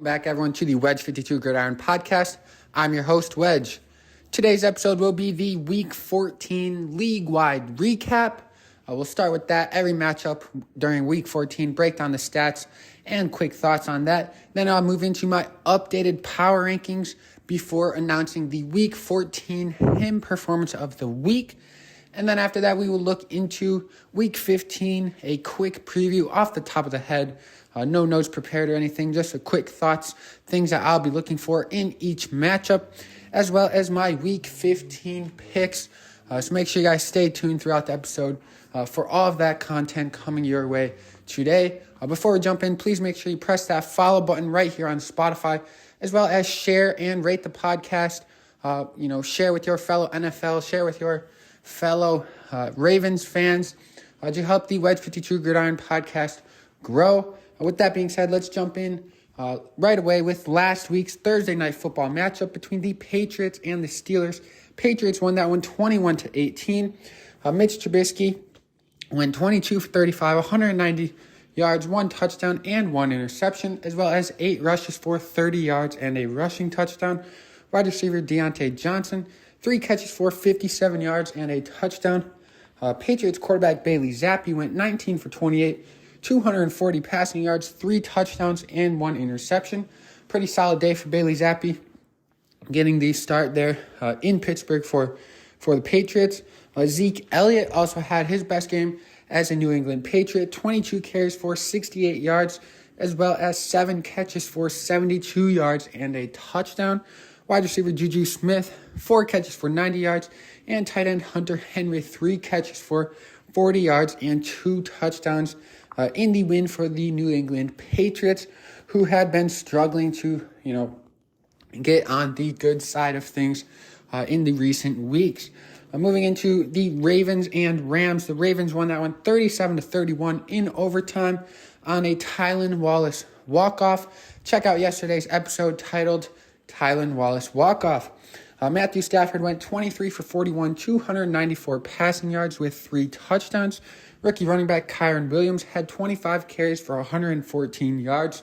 Back, everyone, to the Wedge 52 Gridiron Podcast. I'm your host, Wedge. Today's episode will be the Week 14 league-wide recap. We'll start with that. Every matchup during Week 14, break down the stats and quick thoughts on that. Then I'll move into my updated power rankings before announcing the Week 14 him performance of the week. And then after that, we will look into Week 15, a quick preview off the top of the head. No notes prepared or anything, just a quick thoughts, things that I'll be looking for in each matchup, as well as my Week 15 picks. So make sure you guys stay tuned throughout the episode for all of that content coming your way today. Before we jump in, please make sure you press that follow button right here on Spotify, as well as share and rate the podcast. Share with your fellow NFL, share with your fellow Ravens fans to help the Wedge 52 Gridiron Podcast grow. With that being said, let's jump in right away with last week's Thursday night football matchup between the Patriots and the Steelers. Patriots won that one 21-18. Mitch Trubisky went 22 for 35, 190 yards, 1 touchdown, and 1 interception, as well as 8 rushes for 30 yards and a rushing touchdown. Wide receiver Deontay Johnson, 3 catches for 57 yards and a touchdown. Patriots quarterback Bailey Zappi went 19 for 28, 240 passing yards, 3 touchdowns, and 1 interception. Pretty solid day for Bailey Zappi, getting the start there in Pittsburgh for the Patriots. Zeke Elliott also had his best game as a New England Patriot, 22 carries for 68 yards, as well as 7 catches for 72 yards and a touchdown. Wide receiver Juju Smith, 4 catches for 90 yards, and tight end Hunter Henry, 3 catches for 40 yards and 2 touchdowns in the win for the New England Patriots, who had been struggling to, get on the good side of things in the recent weeks. Moving into the Ravens and Rams, the Ravens won that one 37-31 in overtime on a Tylan Wallace walk-off. Check out yesterday's episode titled Tylan Wallace Walk-Off. Matthew Stafford went 23 for 41, 294 passing yards with 3 touchdowns. Rookie running back Kyren Williams had 25 carries for 114 yards,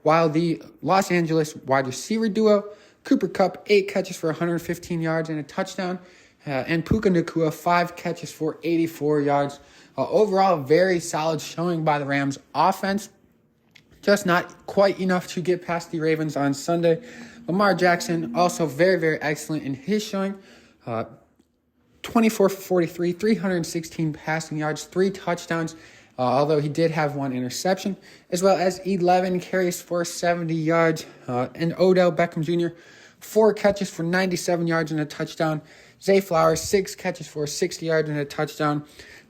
while the Los Angeles wide receiver duo, Cooper Kupp, 8 catches for 115 yards and a touchdown, and Puka Nacua, 5 catches for 84 yards. Overall, very solid showing by the Rams offense, just not quite enough to get past the Ravens on Sunday. Lamar Jackson, also very, very excellent in his showing. 24 for 43, 316 passing yards, 3 touchdowns, although he did have 1 interception, as well as 11 carries for 70 yards. And Odell Beckham Jr., 4 catches for 97 yards and a touchdown. Zay Flowers, 6 catches for 60 yards and a touchdown.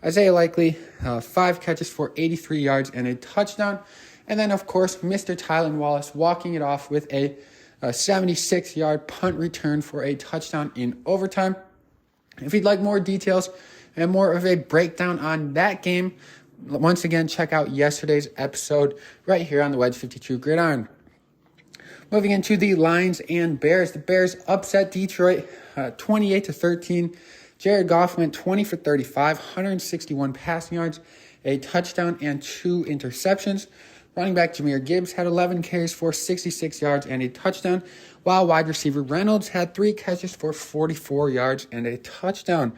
Isaiah Likely, 5 catches for 83 yards and a touchdown. And then, of course, Mr. Tylan Wallace walking it off with a 76-yard punt return for a touchdown in overtime. If you'd like more details and more of a breakdown on that game, once again, check out yesterday's episode right here on the Wedge 52 Gridiron. Moving into the Lions and Bears. The Bears upset Detroit 28-13. Jared Goff went 20 for 35, 161 passing yards, a touchdown, and 2 interceptions. Running back Jahmyr Gibbs had 11 carries for 66 yards and a touchdown, while wide receiver Reynolds had 3 catches for 44 yards and a touchdown.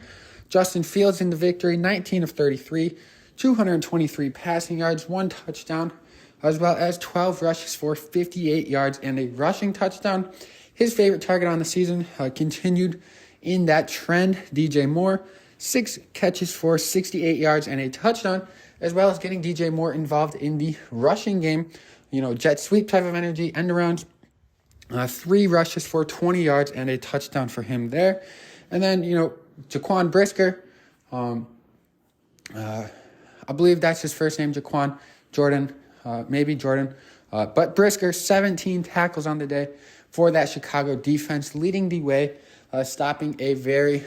Justin Fields in the victory, 19 of 33, 223 passing yards, 1 touchdown, as well as 12 rushes for 58 yards and a rushing touchdown. His favorite target on the season continued in that trend, DJ Moore, 6 catches for 68 yards and a touchdown, as well as getting DJ Moore involved in the rushing game, jet sweep type of energy, end arounds, 3 rushes for 20 yards and a touchdown for him there. And then, Jaquan Brisker, I believe that's his first name, Jaquan Jordan, but Brisker, 17 tackles on the day for that Chicago defense, leading the way, stopping a very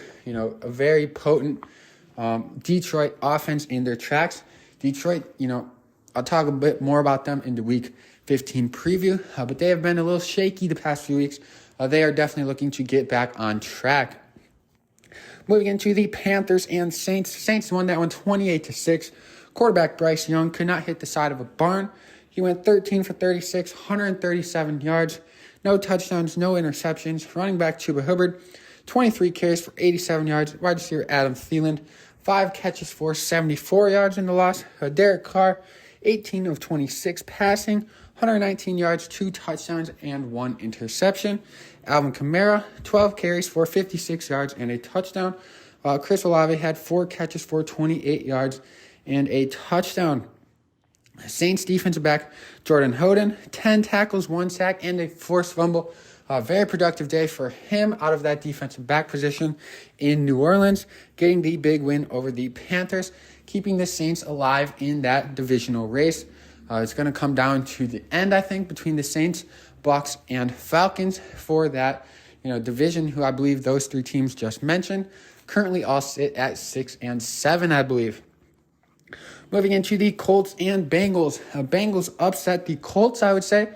potent Detroit offense in their tracks. Detroit, I'll talk a bit more about them in the Week 15 preview, but they have been a little shaky the past few weeks. They are definitely looking to get back on track. Moving into the Panthers and Saints. Saints won that one 28-6. Quarterback Bryce Young could not hit the side of a barn. He went 13 for 36, 137 yards, no touchdowns, no interceptions. Running back Chuba Hubbard, 23 carries for 87 yards. Wide receiver Adam Thielen, 5 catches for 74 yards in the loss. Derek Carr, 18 of 26 passing, 119 yards, 2 touchdowns, and 1 interception. Alvin Kamara, 12 carries for 56 yards and a touchdown. Chris Olave had 4 catches for 28 yards and a touchdown. Saints defensive back Jordan Hoden, 10 tackles, 1 sack, and a forced fumble. A very productive day for him out of that defensive back position in New Orleans, getting the big win over the Panthers, keeping the Saints alive in that divisional race. It's going to come down to the end, I think, between the Saints, Bucs, and Falcons for that division, who I believe those 3 teams just mentioned currently all sit at 6 and 7, I believe. Moving into the Colts and Bengals. Bengals upset the Colts, I would say,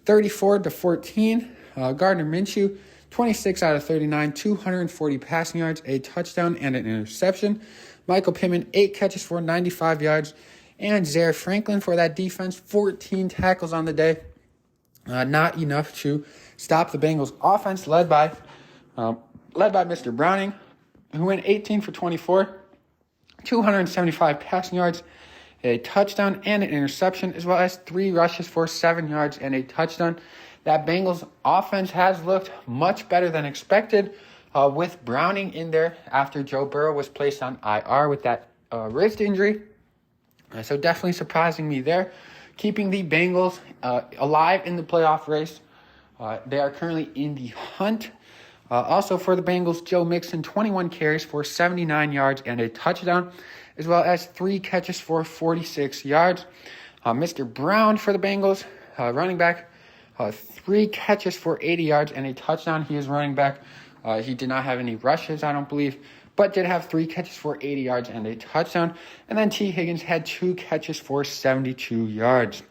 34-14. Gardner Minshew, 26 out of 39, 240 passing yards, a touchdown, and an interception. Michael Pittman, 8 catches for 95 yards. And Zaire Franklin for that defense, 14 tackles on the day. Not enough to stop the Bengals offense, led by Mr. Browning, who went 18 for 24, 275 passing yards, a touchdown, and an interception, as well as 3 rushes for 7 yards and a touchdown. That Bengals offense has looked much better than expected with Browning in there after Joe Burrow was placed on IR with that wrist injury. So definitely surprising me there. Keeping the Bengals alive in the playoff race. They are currently in the hunt. Also for the Bengals, Joe Mixon, 21 carries for 79 yards and a touchdown, as well as 3 catches for 46 yards. Mr. Brown for the Bengals, running back, 3 catches for 80 yards and a touchdown. He is running back. He did not have any rushes, I don't believe, but did have 3 catches for 80 yards and a touchdown. And then T. Higgins had 2 catches for 72 yards.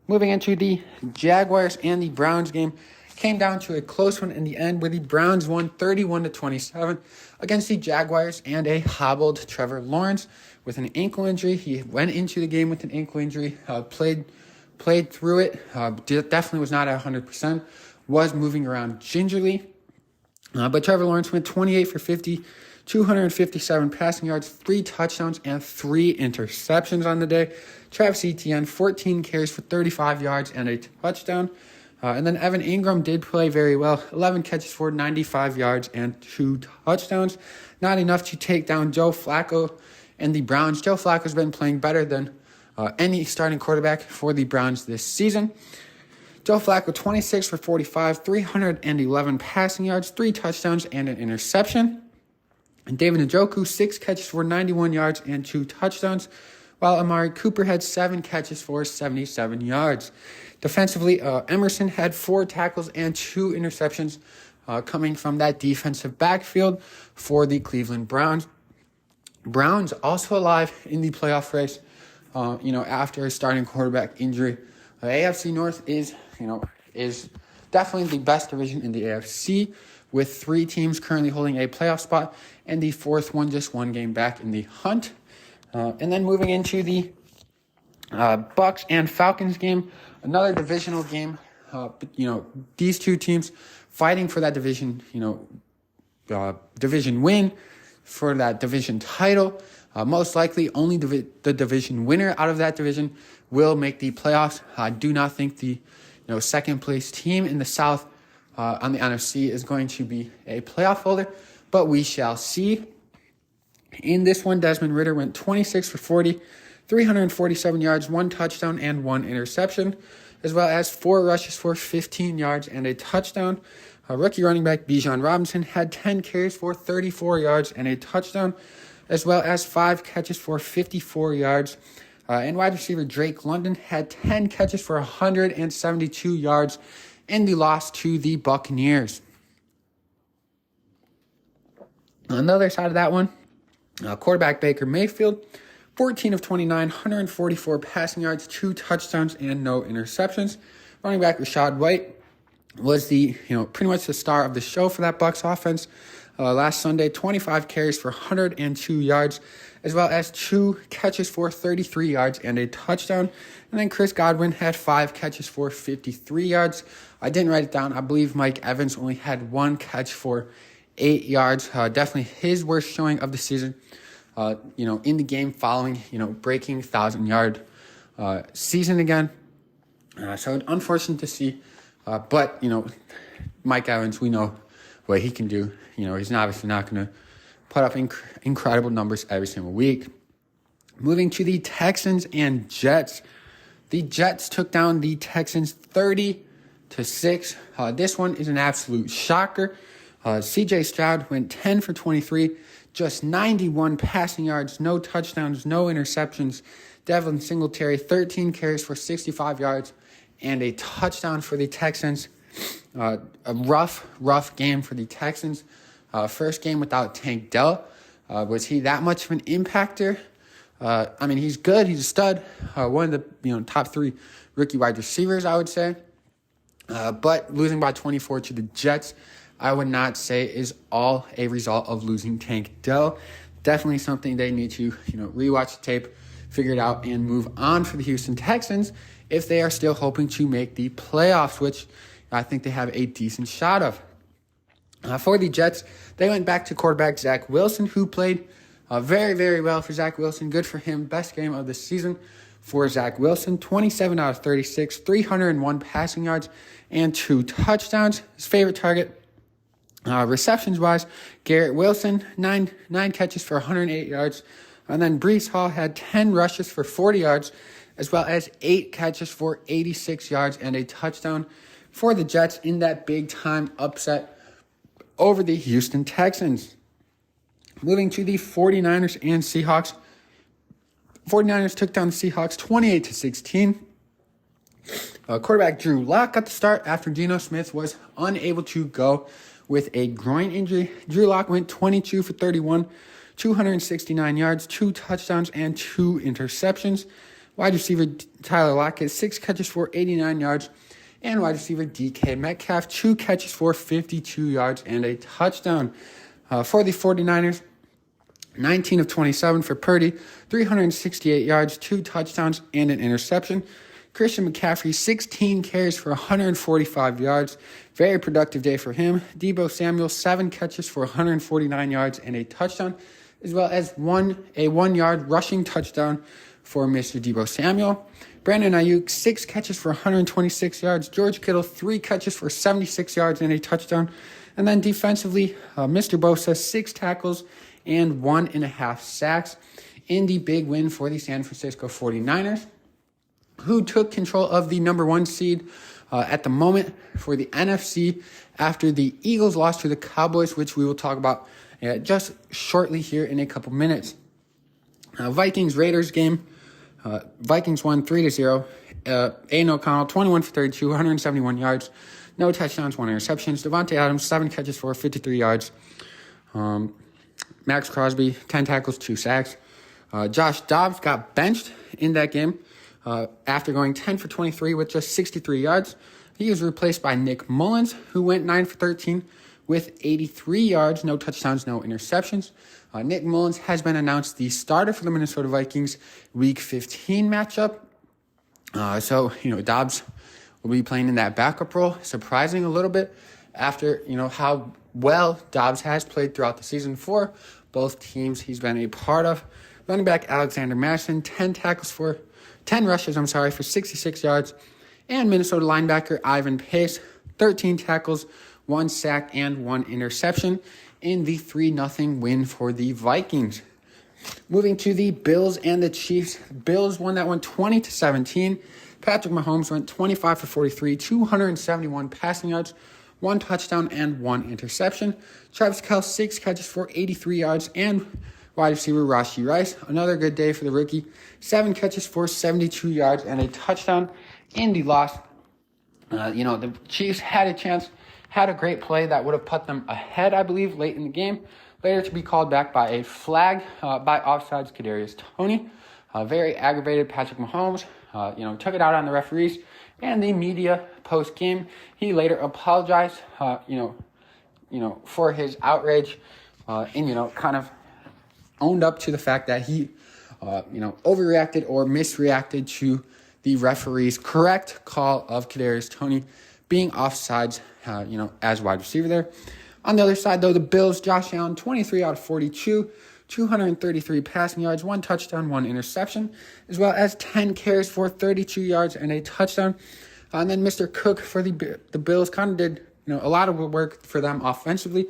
Moving into the Jaguars and the Browns game, came down to a close one in the end, where the Browns won 31-27 against the Jaguars and a hobbled Trevor Lawrence with an ankle injury. He went into the game with an ankle injury, played through it, definitely was not at 100%, was moving around gingerly. But Trevor Lawrence went 28 for 50, 257 passing yards, 3 touchdowns, and 3 interceptions on the day. Travis Etienne, 14 carries for 35 yards and a touchdown. And then Evan Ingram did play very well, 11 catches for 95 yards and 2 touchdowns. Not enough to take down Joe Flacco and the Browns. Joe Flacco's been playing better than any starting quarterback for the Browns this season. Joe Flacco, 26 for 45, 311 passing yards, 3 touchdowns, and an interception. And David Njoku, 6 catches for 91 yards and 2 touchdowns, while Amari Cooper had 7 catches for 77 yards. Defensively, Emerson had 4 tackles and 2 interceptions coming from that defensive backfield for the Cleveland Browns. Browns also alive in the playoff race, after a starting quarterback injury. The AFC North is definitely the best division in the AFC, with 3 teams currently holding a playoff spot, and the 4th one just 1 game back in the hunt. And then moving into the Bucs and Falcons game, another divisional game. These 2 teams fighting for that division, division win for that division title. Most likely, only the division winner out of that division will make the playoffs. I do not think the second place team in the South on the NFC is going to be a playoff holder, but we shall see. In this one, Desmond Ridder went 26 for 40, 347 yards, 1 touchdown, and 1 interception, as well as 4 rushes for 15 yards and a touchdown. Rookie running back Bijan Robinson had 10 carries for 34 yards and a touchdown, as well as 5 catches for 54 yards. And wide receiver Drake London had 10 catches for 172 yards in the loss to the Buccaneers. On the other side of that one, quarterback Baker Mayfield, 14 of 29, 144 passing yards, 2 touchdowns, and no interceptions. Running back Rachaad White was the pretty much the star of the show for that Bucs offense. Last Sunday, 25 carries for 102 yards, as well as 2 catches for 33 yards and a touchdown. And then Chris Godwin had 5 catches for 53 yards. I didn't write it down. I believe Mike Evans only had 1 catch for 8 yards. Definitely his worst showing of the season. In the game following, breaking 1,000-yard season again. So unfortunate to see. But Mike Evans, we know what he can do. He's obviously not going to put up incredible numbers every single week. Moving to the Texans and Jets. The Jets took down the Texans 30-6. This one is an absolute shocker. C.J. Stroud went 10 for 23, just 91 passing yards, no touchdowns, no interceptions. Devin Singletary, 13 carries for 65 yards and a touchdown for the Texans. A rough game for the Texans. First game without Tank Dell. Was he that much of an impactor? He's good. He's a stud. One of the top 3 rookie wide receivers, I would say. But losing by 24 to the Jets, I would not say is all a result of losing Tank Dell. Definitely something they need to, rewatch the tape, figure it out, and move on for the Houston Texans if they are still hoping to make the playoffs, which I think they have a decent shot of. For the Jets, they went back to quarterback Zach Wilson, who played very, very well for Zach Wilson. Good for him. Best game of the season for Zach Wilson. 27 out of 36, 301 passing yards, and 2 touchdowns. His favorite target, receptions-wise, Garrett Wilson, 9 catches for 108 yards. And then Breece Hall had 10 rushes for 40 yards, as well as 8 catches for 86 yards and a touchdown for the Jets in that big-time upset over the Houston Texans. Moving to the 49ers and Seahawks. 49ers took down the Seahawks 28-16. Quarterback Drew Lock got the start after Geno Smith was unable to go with a groin injury. Drew Lock went 22 for 31, 269 yards, 2 touchdowns, and 2 interceptions. Wide receiver Tyler Lockett, 6 catches for 89 yards. And wide receiver DK Metcalf, 2 catches for 52 yards and a touchdown. For the 49ers, 19 of 27 for Purdy, 368 yards, 2 touchdowns, and an interception. Christian McCaffrey, 16 carries for 145 yards. Very productive day for him. Deebo Samuel, 7 catches for 149 yards and a touchdown, as well as a 1-yard rushing touchdown for Mr. Deebo Samuel. Brandon Ayuk, 6 catches for 126 yards. George Kittle, 3 catches for 76 yards and a touchdown. And then defensively, Mr. Bosa, 6 tackles and 1.5 sacks in the big win for the San Francisco 49ers, who took control of the number 1 seed at the moment for the NFC after the Eagles lost to the Cowboys, which we will talk about just shortly here in a couple minutes. Vikings-Raiders game. Vikings won 3-0. Aiden O'Connell, 21 for 32, 171 yards. No touchdowns, 1 interception. Davante Adams, 7 catches for 53 yards. Max Crosby, 10 tackles, 2 sacks. Josh Dobbs got benched in that game after going 10 for 23 with just 63 yards. He was replaced by Nick Mullins, who went 9 for 13 with 83 yards, no touchdowns, no interceptions. Nick Mullins has been announced the starter for the Minnesota Vikings Week 15 matchup. Dobbs will be playing in that backup role, surprising a little bit after, how well Dobbs has played throughout the season for both teams he's been a part of. Running back Alexander Mattison, 10 rushes for 66 yards. And Minnesota linebacker Ivan Pace, 13 tackles, 1 sack, and 1 interception in the 3-0 win for the Vikings. Moving to the Bills and the Chiefs. Bills won that one 20-17. Patrick Mahomes went 25 for 43, 271 passing yards, 1 touchdown, and 1 interception. Travis Kelce, 6 catches for 83 yards, and wide receiver Rashee Rice, another good day for the rookie. 7 catches for 72 yards and a touchdown in the loss. The Chiefs had a chance, had a great play that would have put them ahead, I believe, late in the game. Later to be called back by a flag by offsides Kadarius Toney. Very aggravated Patrick Mahomes, took it out on the referees and the media post-game. He later apologized, for his outrage and, kind of owned up to the fact that he, overreacted or misreacted to the referee's correct call of Kadarius Toney being offsides, as wide receiver there. On the other side, though, the Bills, Josh Allen, 23 out of 42, 233 passing yards, 1 touchdown, 1 interception, as well as 10 carries for 32 yards and a touchdown. And then Mr. Cook for the Bills kind of did, a lot of work for them offensively.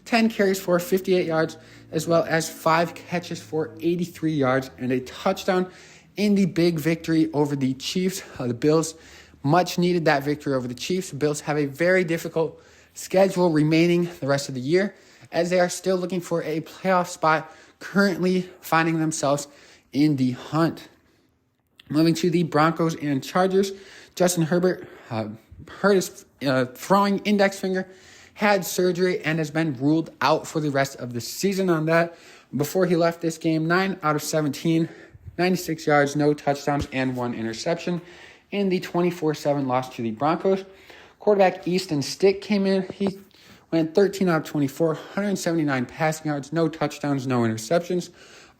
10 carries for 58 yards, as well as 5 catches for 83 yards and a touchdown in the big victory over the Chiefs. The Bills much needed that victory over the Chiefs. The Bills have a very difficult schedule remaining the rest of the year, as they are still looking for a playoff spot, currently finding themselves in the hunt. Moving to the Broncos and Chargers, Justin Herbert hurt his throwing index finger, had surgery, and has been ruled out for the rest of the season on that. Before he left this game, 9 out of 17, 96 yards, no touchdowns, and 1 interception in the 24-7 loss to the Broncos. Quarterback Easton Stick came in. He went 13 out of 24, 179 passing yards, no touchdowns, no interceptions.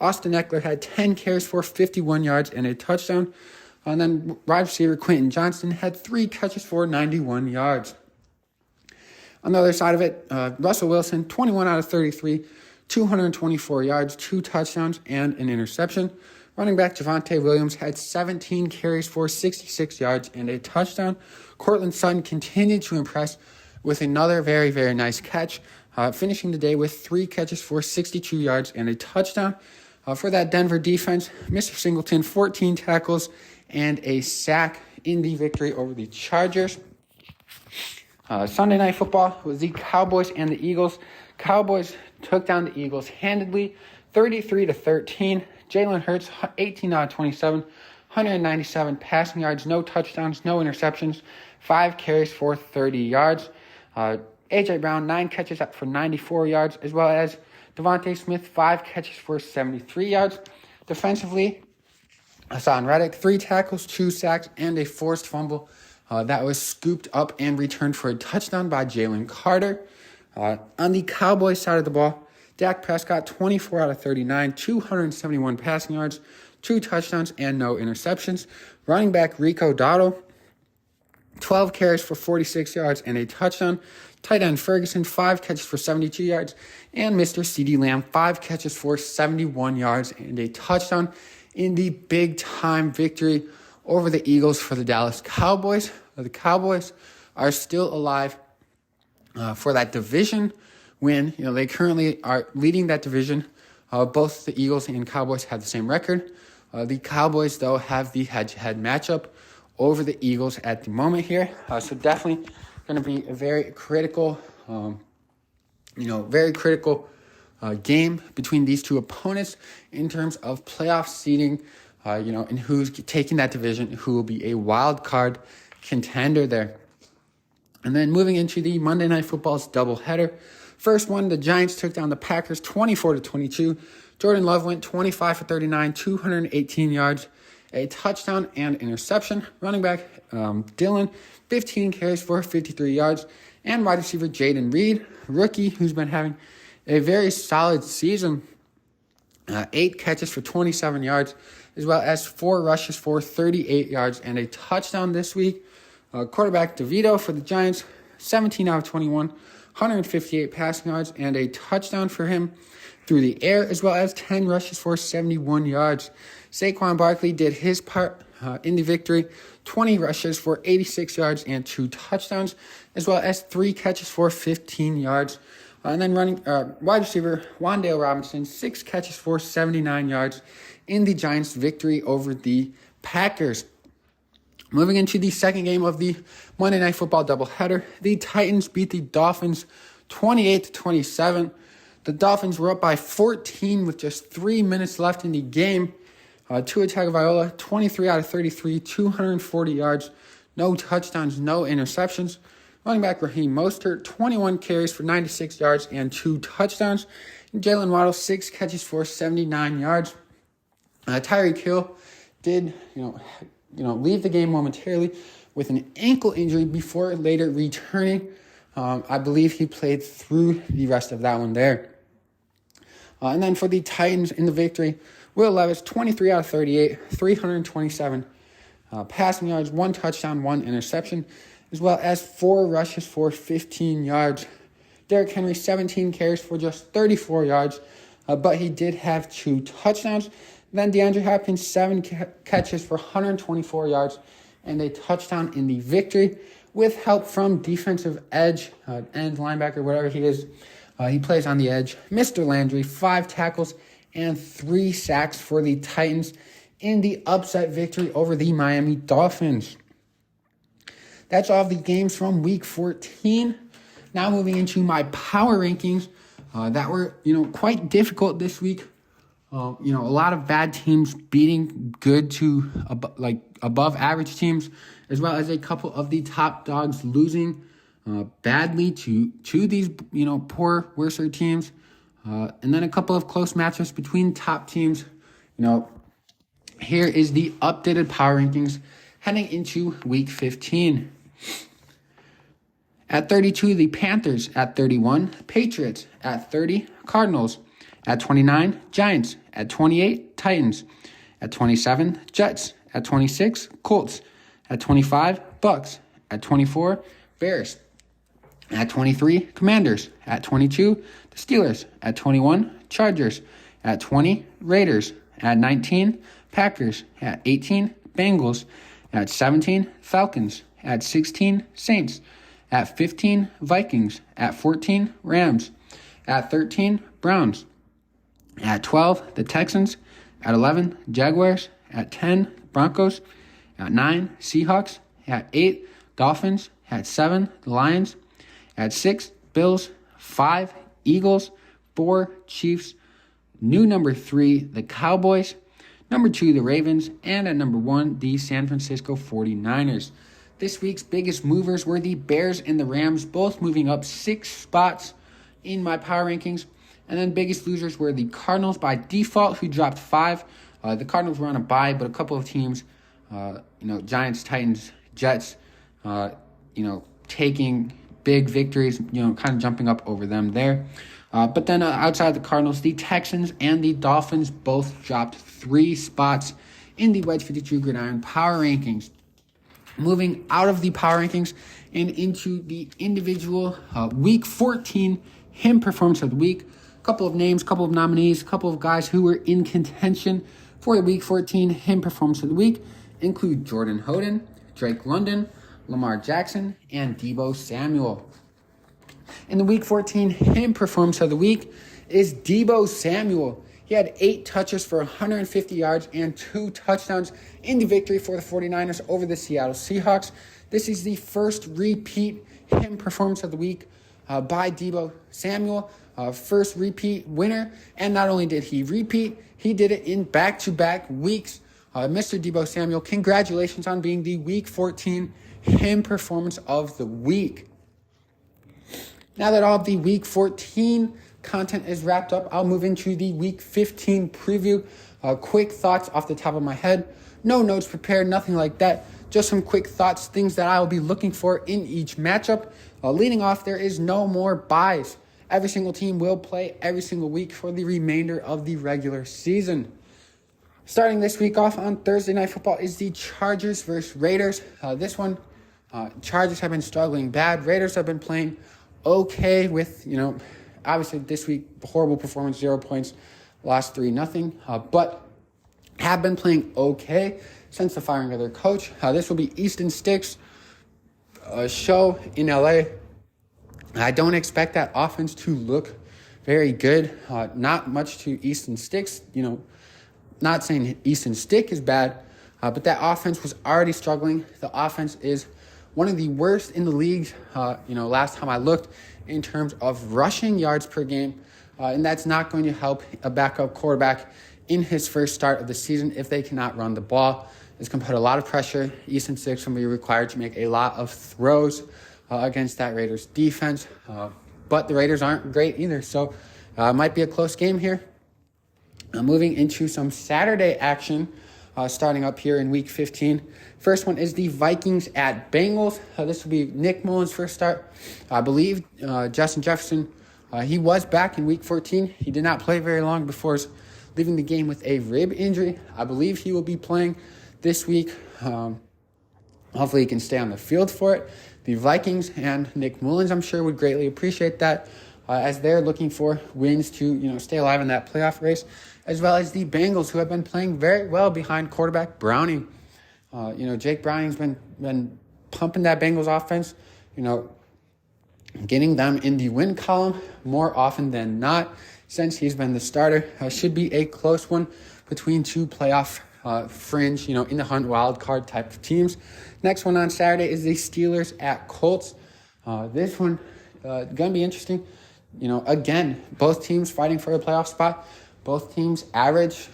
Austin Eckler had 10 carries for 51 yards and a touchdown. And then wide receiver Quentin Johnston had 3 catches for 91 yards. On the other side of it, Russell Wilson, 21 out of 33, 224 yards, 2 touchdowns, and an interception. Running back Javonte Williams had 17 carries for 66 yards and a touchdown. Courtland Sutton continued to impress with another very, very nice catch, finishing the day with 3 catches for 62 yards and a touchdown. For that Denver defense, Mr. Singleton, 14 tackles and a sack in the victory over the Chargers. Sunday Night Football was the Cowboys and the Eagles. Cowboys took down the Eagles handedly, 33-13. Jalen Hurts, 18 out of 27, 197 passing yards, no touchdowns, no interceptions, 5 carries for 30 yards. A.J. Brown, 9 catches for 94 yards, as well as Devontae Smith, 5 catches for 73 yards. Defensively, Hassan Reddick, 3 tackles, 2 sacks, and a forced fumble that was scooped up and returned for a touchdown by Jalen Carter. On the Cowboys side of the ball, Dak Prescott, 24 out of 39, 271 passing yards, 2 touchdowns, and no interceptions. Running back Rico Dowdle, 12 carries for 46 yards and a touchdown. Tight end Ferguson, 5 catches for 72 yards. And Mr. CeeDee Lamb, 5 catches for 71 yards and a touchdown in the big-time victory over the Eagles for the Dallas Cowboys. The Cowboys are still alive for that division win. They currently are leading that division. Both the Eagles and Cowboys have the same record. The Cowboys, though, have the head-to-head matchup over the Eagles at the moment here. So definitely going to be a very critical, game between these two opponents in terms of playoff seeding, and who's taking that division, who will be a wild card contender there. And then moving into the Monday Night Football's doubleheader. First one, the Giants took down the Packers 24-22. Jordan Love went 25 for 39, 218 yards, a touchdown and interception. Running back Dillon, 15 carries for 53 yards. And wide receiver Jaden Reed, rookie who's been having a very solid season. 8 catches for 27 yards, as well as 4 rushes for 38 yards and a touchdown this week. Quarterback DeVito for the Giants, 17 out of 21, 158 passing yards and a touchdown for him through the air, as well as 10 rushes for 71 yards. Saquon Barkley did his part in the victory, 20 rushes for 86 yards and 2 touchdowns, as well as 3 catches for 15 yards. And then wide receiver Wan'Dale Robinson, 6 catches for 79 yards in the Giants' victory over the Packers. Moving into the second game of the Monday Night Football doubleheader, the Titans beat the Dolphins 28-27. The Dolphins were up by 14 with just 3 minutes left in the game. Tua Tagovailoa, 23 out of 33, 240 yards, no touchdowns, no interceptions. Running back Raheem Mostert, 21 carries for 96 yards and 2 touchdowns. And Jalen Waddle, 6 catches for 79 yards. Tyreek Hill did, leave the game momentarily with an ankle injury before later returning. I believe he played through the rest of that one there. And then for the Titans in the victory, Will Levis, 23 out of 38, 327 passing yards, 1 touchdown, 1 interception, as well as 4 rushes for 15 yards. Derrick Henry, 17 carries for just 34 yards, but he did have 2 touchdowns. Then DeAndre Hopkins, 7 catches for 124 yards and a touchdown in the victory with help from defensive edge, end linebacker, whatever he is. He plays on the edge. Mr. Landry, 5 tackles and 3 sacks for the Titans in the upset victory over the Miami Dolphins. That's all of the games from Week 14. Now moving into my power rankings that were, quite difficult this week. A lot of bad teams beating good to above average teams, as well as a couple of the top dogs losing badly to these, poor, worser teams. And then a couple of close matchups between top teams. Here is the updated power rankings heading into Week 15. At 32, the Panthers. At 31, Patriots. At 30, Cardinals. At 29, Giants. At 28, Titans. At 27, Jets. At 26, Colts. At 25, Bucks. At 24, Bears. At 23, Commanders. At 22, the Steelers. At 21, Chargers. At 20, Raiders. At 19, Packers. At 18, Bengals. At 17, Falcons. At 16, Saints. At 15, Vikings. At 14, Rams. At 13, Browns. At 12, the Texans. At 11, Jaguars. At 10, Broncos. At 9, Seahawks. At 8, Dolphins. At 7, the Lions. At 6, Bills. 5, Eagles. 4, Chiefs. New number 3, the Cowboys. Number 2, the Ravens. And at number 1, the San Francisco 49ers. This week's biggest movers were the Bears and the Rams, both moving up 6 spots in my power rankings. And then biggest losers were the Cardinals by default, who dropped 5. The Cardinals were on a bye, but a couple of teams, Giants, Titans, Jets, taking big victories, kind of jumping up over them there. But then outside the Cardinals, the Texans and the Dolphins both dropped 3 spots in the Wedge 52 Gridiron power rankings. Moving out of the power rankings and into the individual Week 14 Him Performance of the Week. Couple of names, couple of nominees, couple of guys who were in contention for the Week 14 Him Performance of the Week include Jordan Hoden, Drake London, Lamar Jackson, and Deebo Samuel. In the Week 14 Him Performance of the Week is Deebo Samuel. He had 8 touches for 150 yards and 2 touchdowns in the victory for the 49ers over the Seattle Seahawks. This is the first repeat Him Performance of the Week by Deebo Samuel. First repeat winner. And not only did he repeat, he did it in back-to-back weeks. Mr. Deebo Samuel, congratulations on being the Week 14 Him Performance of the Week. Now that all of the Week 14 content is wrapped up, I'll move into the Week 15 preview. Quick thoughts off the top of my head. No notes prepared, nothing like that. Just some quick thoughts, things that I will be looking for in each matchup. Leading off, there is no more buys. Every single team will play every single week for the remainder of the regular season. Starting this week off on Thursday Night Football is the Chargers versus Raiders. This one, Chargers have been struggling bad. Raiders have been playing okay with, obviously this week, horrible performance, 0 points, lost 3-0, but have been playing okay since the firing of their coach. This will be Easton Stick's show in LA. I don't expect that offense to look very good. Not much to Easton Stick's, not saying Easton Stick is bad, but that offense was already struggling. The offense is one of the worst in the league, last time I looked, in terms of rushing yards per game. And that's not going to help a backup quarterback in his first start of the season if they cannot run the ball. It's going to put a lot of pressure. Easton Stick will be required to make a lot of throws against that Raiders defense. But the Raiders aren't great either, so it might be a close game here. Moving into some Saturday action, starting up here in Week 15. First one is the Vikings at Bengals. This will be Nick Mullins' first start. I believe Justin Jefferson He was back in Week 14. He did not play very long before leaving the game with a rib injury. I believe he will be playing this week. Hopefully he can stay on the field for it. The Vikings and Nick Mullins, I'm sure, would greatly appreciate that as they're looking for wins to stay alive in that playoff race, as well as the Bengals, who have been playing very well behind quarterback Browning. Jake Browning's been pumping that Bengals offense, getting them in the win column more often than not since he's been the starter. Should be a close one between two playoff fringe, in the hunt wild card type of teams. Next one on Saturday is the Steelers at Colts. This one going to be interesting. Again, both teams fighting for a playoff spot. Both teams average,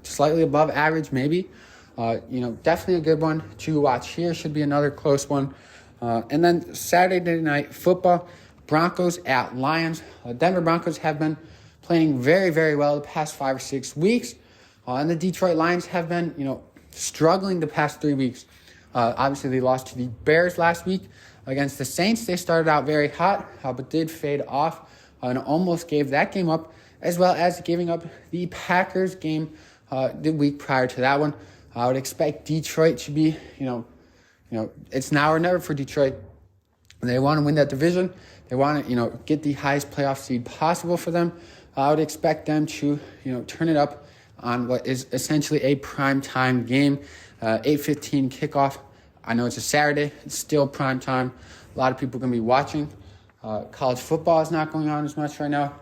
slightly above average maybe. Definitely a good one to watch here. Should be another close one. And then Saturday night football, Broncos at Lions. Denver Broncos have been playing very, very well the past 5 or 6 weeks. And the Detroit Lions have been, struggling the past 3 weeks. Obviously, they lost to the Bears last week. Against the Saints, they started out very hot, but did fade off and almost gave that game up, as well as giving up the Packers game the week prior to that one. I would expect Detroit to be, it's now or never for Detroit. They want to win that division. They want to, get the highest playoff seed possible for them. I would expect them to, turn it up on what is essentially a primetime game, 8:15 kickoff. I know it's a Saturday. It's still prime time. A lot of people are going to be watching. College football is not going on as much right now.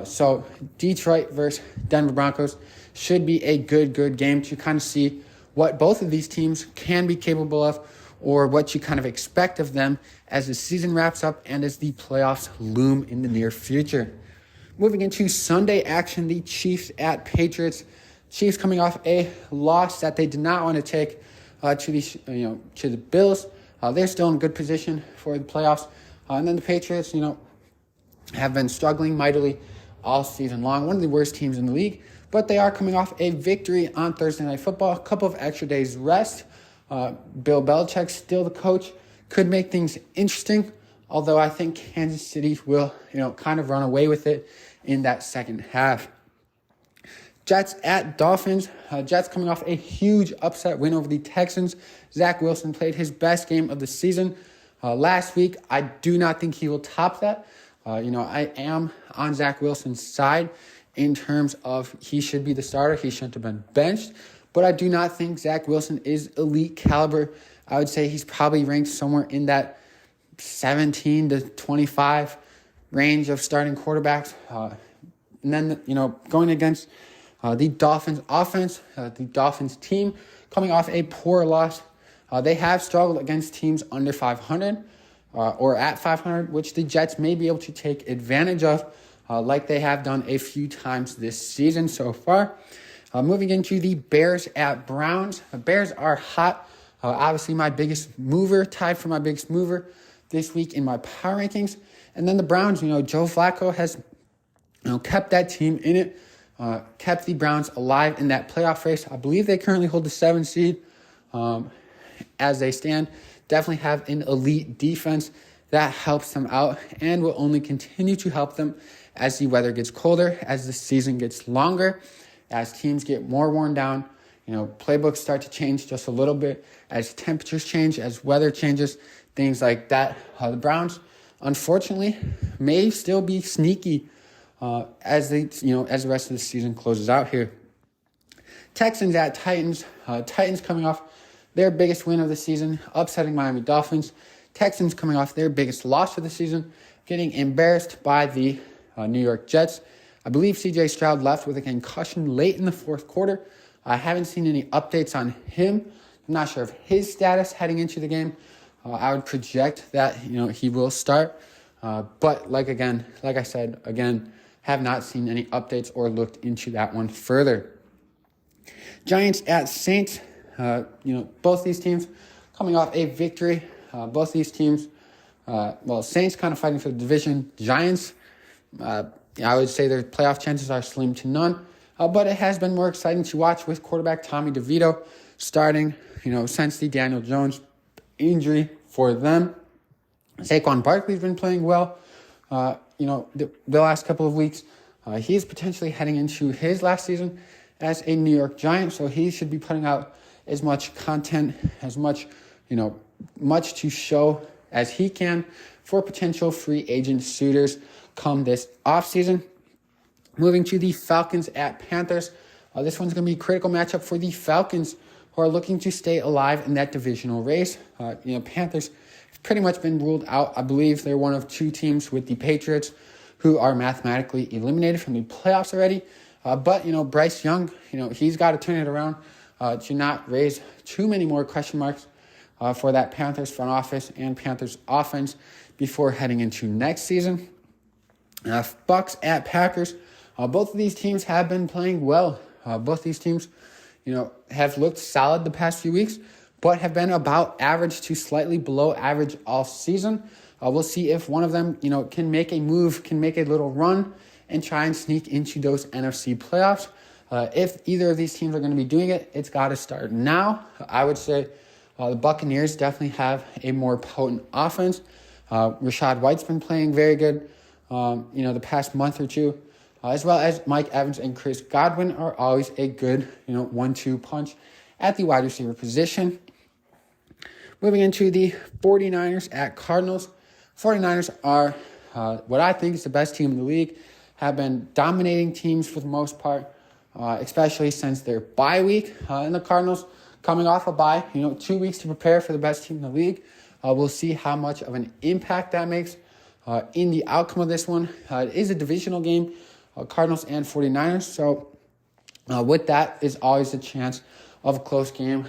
So Detroit versus Denver Broncos should be a good game to kind of see what both of these teams can be capable of, or what you kind of expect of them as the season wraps up and as the playoffs loom in the near future. Moving into Sunday action, the Chiefs at Patriots. Chiefs coming off a loss that they did not want to take to the Bills. They're still in good position for the playoffs. And then the Patriots, have been struggling mightily all season long. One of the worst teams in the league. But they are coming off a victory on Thursday Night Football. A couple of extra days rest. Bill Belichick, still the coach, could make things interesting. Although I think Kansas City will, kind of run away with it in that second half. Jets at Dolphins. Jets coming off a huge upset win over the Texans. Zach Wilson played his best game of the season last week. I do not think he will top that. I am on Zach Wilson's side in terms of he should be the starter. He shouldn't have been benched. But I do not think Zach Wilson is elite caliber. I would say he's probably ranked somewhere in that 17 to 25 range of starting quarterbacks. And then, going against the Dolphins offense, the Dolphins team coming off a poor loss. They have struggled against teams under 500 or at 500, which the Jets may be able to take advantage of like they have done a few times this season so far. Moving into the Bears at Browns. The Bears are hot. Obviously, my biggest mover, tied for my biggest mover this week in my power rankings. And then the Browns, Joe Flacco has kept that team in it, kept the Browns alive in that playoff race. I believe they currently hold the 7th seed as they stand. Definitely have an elite defense that helps them out and will only continue to help them as the weather gets colder, as the season gets longer, as teams get more worn down. Playbooks start to change just a little bit as temperatures change, as weather changes, things like that. The Browns, unfortunately, may still be sneaky as the rest of the season closes out here. Texans at Titans. Titans coming off their biggest win of the season, upsetting Miami Dolphins. Texans coming off their biggest loss of the season, getting embarrassed by the New York Jets. I believe C.J. Stroud left with a concussion late in the fourth quarter. I haven't seen any updates on him. I'm not sure of his status heading into the game. I would project that he will start. But like I said, have not seen any updates or looked into that one further. Giants at Saints. Both these teams coming off a victory. Both these teams, Saints kind of fighting for the division. Giants, I would say their playoff chances are slim to none. But it has been more exciting to watch with quarterback Tommy DeVito starting, since the Daniel Jones injury for them. Saquon Barkley's been playing well. the last couple of weeks. He's potentially heading into his last season as a New York Giant, so he should be putting out as much content, as much to show as he can for potential free agent suitors come this offseason. Moving to the Falcons at Panthers. This one's going to be a critical matchup for the Falcons, who are looking to stay alive in that divisional race. Panthers have pretty much been ruled out. I believe they're one of two teams with the Patriots who are mathematically eliminated from the playoffs already. But Bryce Young, he's got to turn it around to not raise too many more question marks for that Panthers front office and Panthers offense before heading into next season. Bucks at Packers. Both of these teams have been playing well. Both these teams, have looked solid the past few weeks, but have been about average to slightly below average all season. We'll see if one of them, can make a move, can make a little run and try and sneak into those NFC playoffs. If either of these teams are going to be doing it, it's got to start now. I would say the Buccaneers definitely have a more potent offense. Rachaad White's been playing very good, the past month or two, as well as Mike Evans and Chris Godwin are always a good, 1-2 punch at the wide receiver position. Moving into the 49ers at Cardinals. 49ers are what I think is the best team in the league, have been dominating teams for the most part, especially since their bye week. And the Cardinals coming off a bye, 2 weeks to prepare for the best team in the league. We'll see how much of an impact that makes in the outcome of this one. It is a divisional game, Cardinals and 49ers. So with that is always a chance of a close game.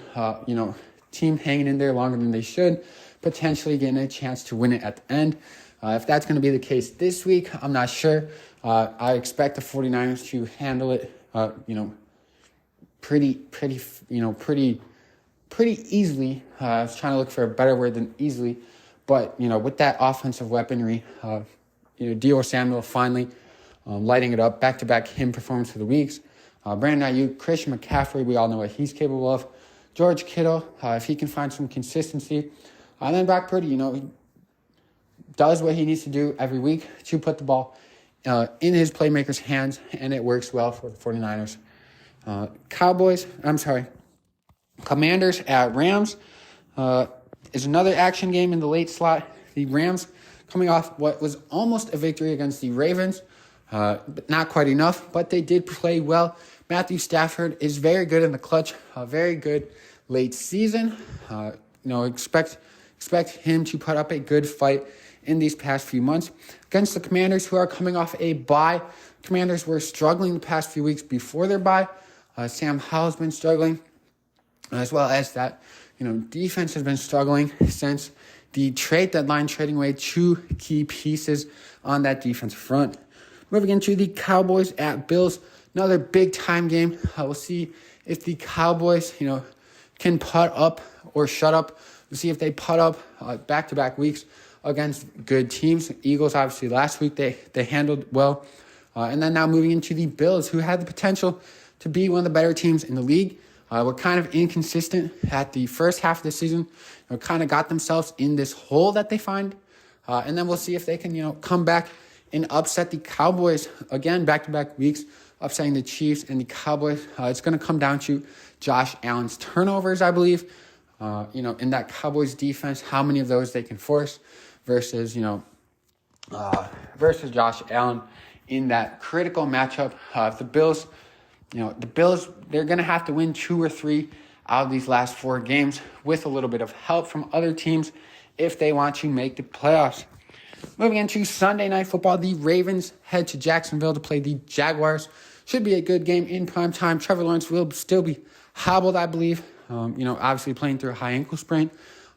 Team hanging in there longer than they should, potentially getting a chance to win it at the end. If that's going to be the case this week, I'm not sure. I expect the 49ers to handle it, pretty easily. I was trying to look for a better word than easily, but with that offensive weaponry, Deebo Samuel finally lighting it up, back-to-back him performance for the weeks. Brandon Ayuk, Christian McCaffrey, we all know what he's capable of. George Kittle, if he can find some consistency. And then Brock Purdy, he does what he needs to do every week to put the ball in his playmakers' hands, and it works well for the 49ers. Commanders at Rams is another action game in the late slot. The Rams coming off what was almost a victory against the Ravens. But not quite enough, but they did play well. Matthew Stafford is very good in the clutch, very good late season. Expect him to put up a good fight in these past few months against the Commanders, who are coming off a bye. Commanders were struggling the past few weeks before their bye. Sam Howell's been struggling, as well as that, defense has been struggling since the trade deadline, trading away two key pieces on that defensive front. Moving into the Cowboys at Bills, another big-time game. We'll see if the Cowboys, can putt up or shut up. We'll see if they putt up back-to-back weeks against good teams. Eagles, obviously, last week they handled well. And then now moving into the Bills, who had the potential to be one of the better teams in the league. Were kind of inconsistent at the first half of the season. Kind of got themselves in this hole that they find. And then we'll see if they can, come back and upset the Cowboys again, back-to-back weeks, upsetting the Chiefs and the Cowboys. It's going to come down to Josh Allen's turnovers, I believe. In that Cowboys defense, how many of those they can force versus Josh Allen in that critical matchup. The Bills, they're going to have to win 2 or 3 out of these last 4 games with a little bit of help from other teams if they want to make the playoffs. Moving into Sunday Night Football, the Ravens head to Jacksonville to play the Jaguars. Should be a good game in prime time. Trevor Lawrence will still be hobbled, I believe. Obviously playing through a high ankle sprain,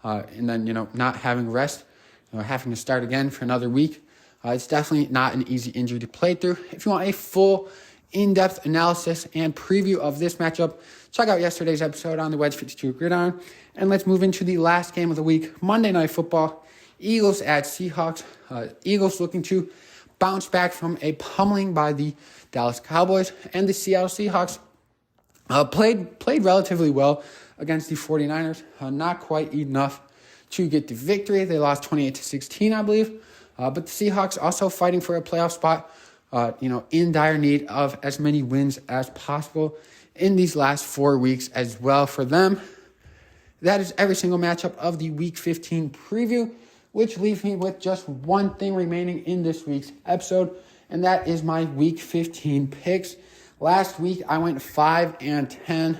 and then, not having rest, having to start again for another week. It's definitely not an easy injury to play through. If you want a full in-depth analysis and preview of this matchup, check out yesterday's episode on the Wedge 52 Gridiron. And let's move into the last game of the week, Monday Night Football. Eagles at Seahawks. Eagles looking to bounce back from a pummeling by the Dallas Cowboys. And the Seattle Seahawks played relatively well against the 49ers. Not quite enough to get the victory. They lost 28-16, I believe. But the Seahawks also fighting for a playoff spot, in dire need of as many wins as possible in these last 4 weeks as well for them. That is every single matchup of the Week 15 preview, which leaves me with just one thing remaining in this week's episode, and that is my Week 15 picks. Last week, I went 5-10.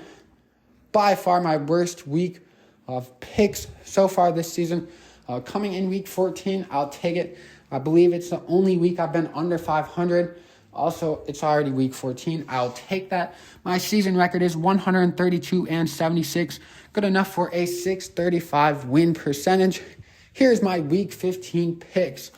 By far my worst week of picks so far this season. Coming in Week 14, I'll take it. I believe it's the only week I've been under 500. Also, it's already Week 14. I'll take that. My season record is 132-76. Good enough for a .635 win percentage. Here's my Week 15 picks.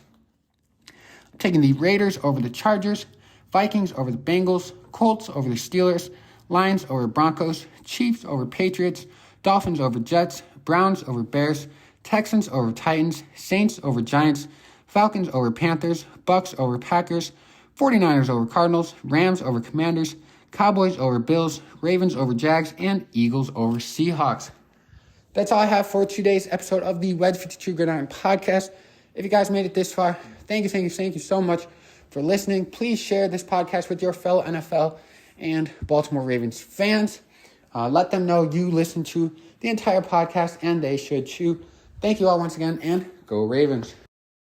I'm taking the Raiders over the Chargers, Vikings over the Bengals, Colts over the Steelers, Lions over Broncos, Chiefs over Patriots, Dolphins over Jets, Browns over Bears, Texans over Titans, Saints over Giants, Falcons over Panthers, Bucks over Packers, 49ers over Cardinals, Rams over Commanders, Cowboys over Bills, Ravens over Jags, and Eagles over Seahawks. That's all I have for today's episode of the Wedge 52 Gridiron Podcast. If you guys made it this far, thank you so much for listening. Please share this podcast with your fellow NFL and Baltimore Ravens fans. Let them know you listen to the entire podcast and they should too. Thank you all once again, and go Ravens.